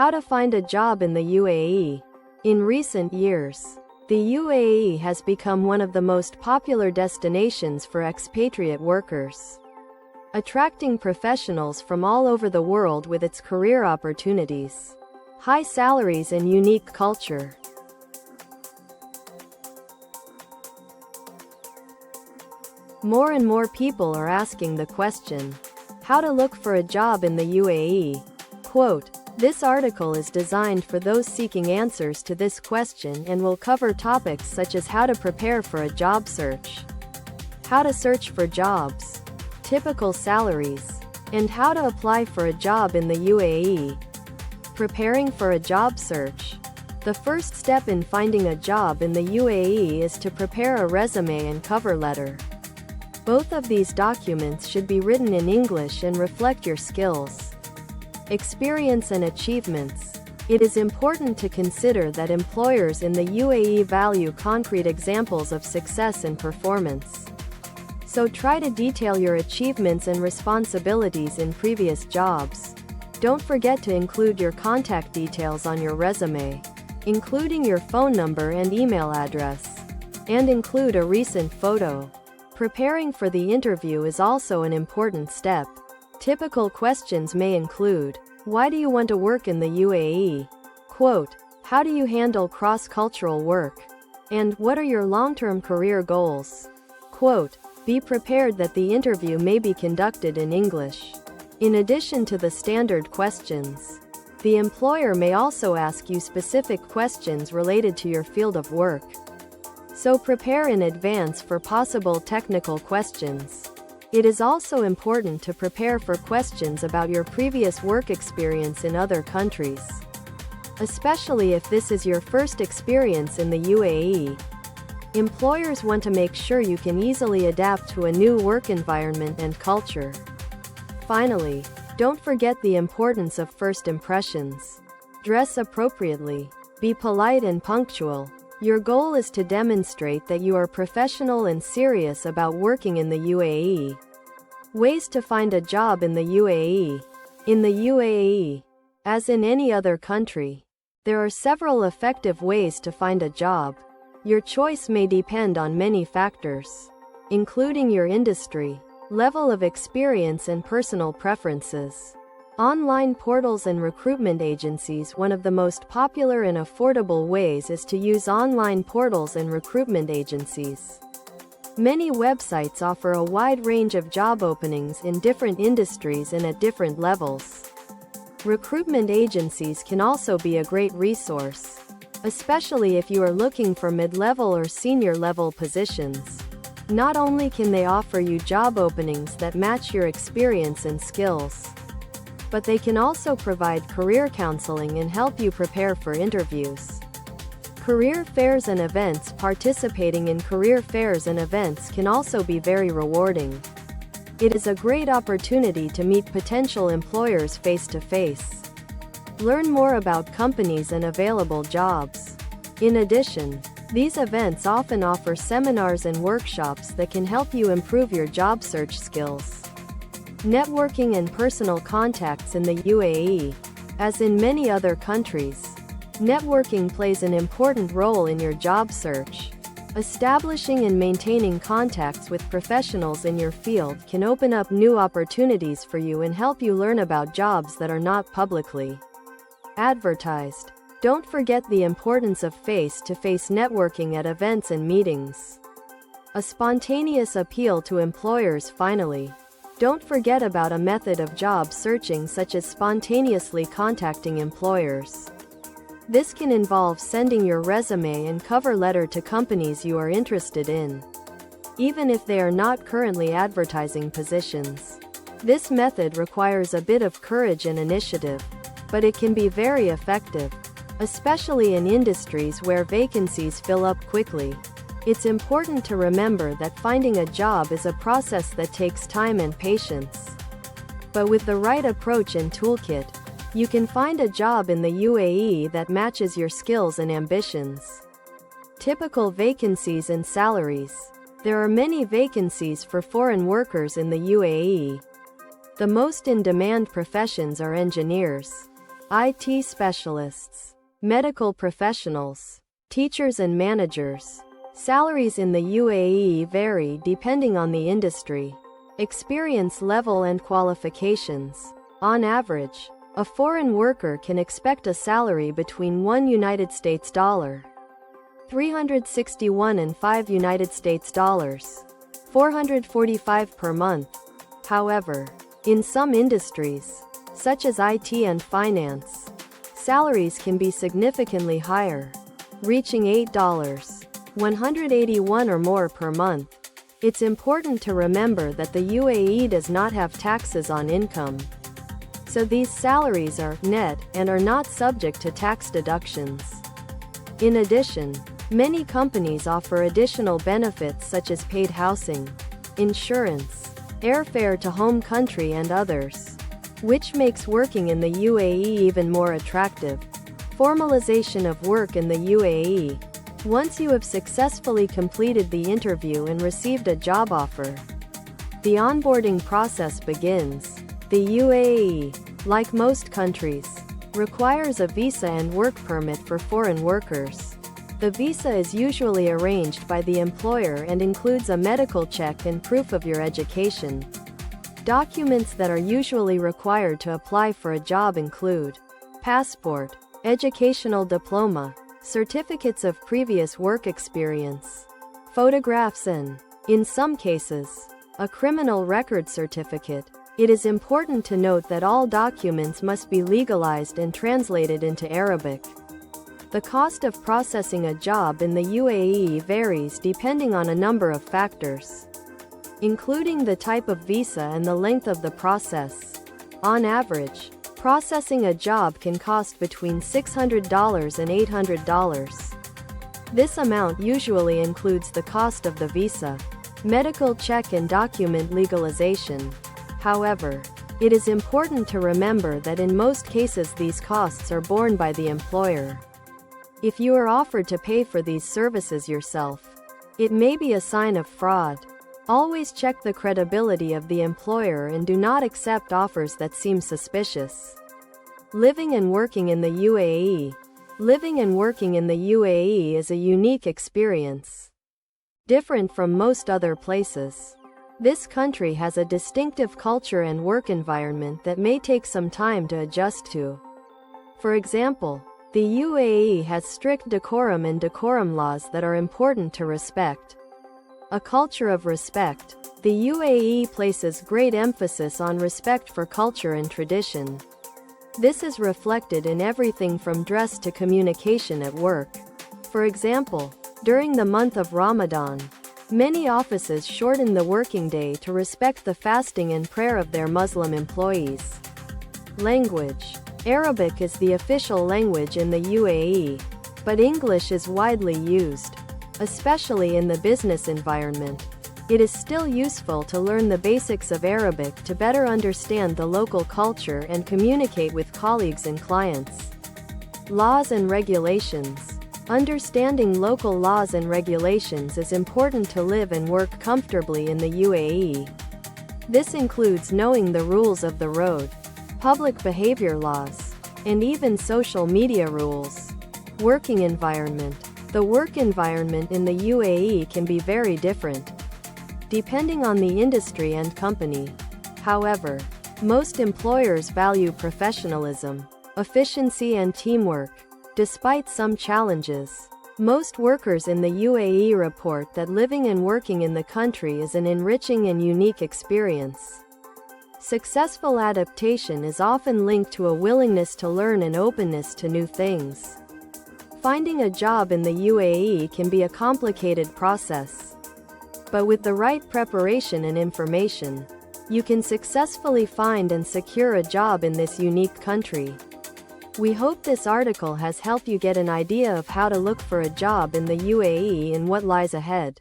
How to find a job in the UAE. In recent years, the UAE has become one of the most popular destinations for expatriate workers, attracting professionals from all over the world with its career opportunities, high salaries, and unique culture. More and more people are asking the question, how to look for a job in the UAE? Quote, "This article is designed for those seeking answers to this question and will cover topics such as how to prepare for a job search, how to search for jobs, typical salaries, and how to apply for a job in the UAE." Preparing for a job search. The first step in finding a job in the UAE is to prepare a resume and cover letter. Both of these documents should be written in English and reflect your skills, experience, and achievements. It is important to consider that employers in the UAE value concrete examples of success and performance. So try to detail your achievements and responsibilities in previous jobs. Don't forget to include your contact details on your resume, including your phone number and email address, and include a recent photo. Preparing for the interview is also an important step. Typical questions may include, why do you want to work in the UAE? Quote, how do you handle cross-cultural work? And what are your long-term career goals? Quote, be prepared that the interview may be conducted in English. In addition to the standard questions, the employer may also ask you specific questions related to your field of work. So prepare in advance for possible technical questions. It is also important to prepare for questions about your previous work experience in other countries, especially if this is your first experience in the UAE. Employers want to make sure you can easily adapt to a new work environment and culture. Finally, don't forget the importance of first impressions. Dress appropriately. Be polite and punctual. Your goal is to demonstrate that you are professional and serious about working in the UAE. Ways to find a job in the UAE. In the UAE, as in any other country, there are several effective ways to find a job. Your choice may depend on many factors, including your industry, level of experience, and personal preferences. Online portals and recruitment agencies. One of the most popular and affordable ways is to use online portals and recruitment agencies. Many websites offer a wide range of job openings in different industries and at different levels. Recruitment agencies can also be a great resource, especially if you are looking for mid-level or senior-level positions. Not only can they offer you job openings that match your experience and skills, but they can also provide career counseling and help you prepare for interviews. Career fairs and events. Participating in career fairs and events can also be very rewarding. It is a great opportunity to meet potential employers face-to-face. Learn more about companies and available jobs. In addition, these events often offer seminars and workshops that can help you improve your job search skills. Networking and personal contacts in the UAE. As in many other countries, networking plays an important role in your job search. Establishing and maintaining contacts with professionals in your field can open up new opportunities for you and help you learn about jobs that are not publicly advertised. Don't forget the importance of face-to-face networking at events and meetings. A spontaneous appeal to employers. Finally, don't forget about a method of job searching such as spontaneously contacting employers. This can involve sending your resume and cover letter to companies you are interested in, even if they are not currently advertising positions. This method requires a bit of courage and initiative, but it can be very effective, especially in industries where vacancies fill up quickly. It's important to remember that finding a job is a process that takes time and patience. But with the right approach and toolkit, you can find a job in the UAE that matches your skills and ambitions. Typical vacancies and salaries. There are many vacancies for foreign workers in the UAE. The most in-demand professions are engineers, IT specialists, medical professionals, teachers and managers. Salaries in the UAE vary depending on the industry, experience level and qualifications. On average, a foreign worker can expect a salary between $1 $361 and $5 $445 per month. However, in some industries, such as IT and finance, salaries can be significantly higher, reaching $8 $181 or more per month. It's important to remember that the UAE does not have taxes on income, so these salaries are net and are not subject to tax deductions. In addition, many companies offer additional benefits such as paid housing, insurance, airfare to home country and others, which makes working in the UAE even more attractive. Formalization of work in the UAE. Once you have successfully completed the interview and received a job offer, the onboarding process begins. The UAE, like most countries, requires a visa and work permit for foreign workers. The visa is usually arranged by the employer and includes a medical check and proof of your education. Documents that are usually required to apply for a job include passport, educational diploma, certificates of previous work experience, photographs and, in some cases, a criminal record certificate. It is important to note that all documents must be legalized and translated into Arabic. The cost of processing a job in the UAE varies depending on a number of factors, including the type of visa and the length of the process. On average, processing a job can cost between $600 and $800. This amount usually includes the cost of the visa, medical check and document legalization. However, it is important to remember that in most cases these costs are borne by the employer. If you are offered to pay for these services yourself, it may be a sign of fraud. Always check the credibility of the employer and do not accept offers that seem suspicious. Living and working in the UAE. Living and working in the UAE is a unique experience, different from most other places. This country has a distinctive culture and work environment that may take some time to adjust to. For example, the UAE has strict decorum and decorum laws that are important to respect. A culture of respect. The UAE places great emphasis on respect for culture and tradition. This is reflected in everything from dress to communication at work. For example, during the month of Ramadan, many offices shorten the working day to respect the fasting and prayer of their Muslim employees. Language. Arabic is the official language in the UAE, but English is widely used, especially in the business environment. It is still useful to learn the basics of Arabic to better understand the local culture and communicate with colleagues and clients. Laws and regulations. Understanding local laws and regulations is important to live and work comfortably in the UAE. This includes knowing the rules of the road, public behavior laws, and even social media rules. Working environment. The work environment in the UAE can be very different, depending on the industry and company. However, most employers value professionalism, efficiency and teamwork. Despite some challenges, most workers in the UAE report that living and working in the country is an enriching and unique experience. Successful adaptation is often linked to a willingness to learn and openness to new things. Finding a job in the UAE can be a complicated process, but with the right preparation and information, you can successfully find and secure a job in this unique country. We hope this article has helped you get an idea of how to look for a job in the UAE and what lies ahead.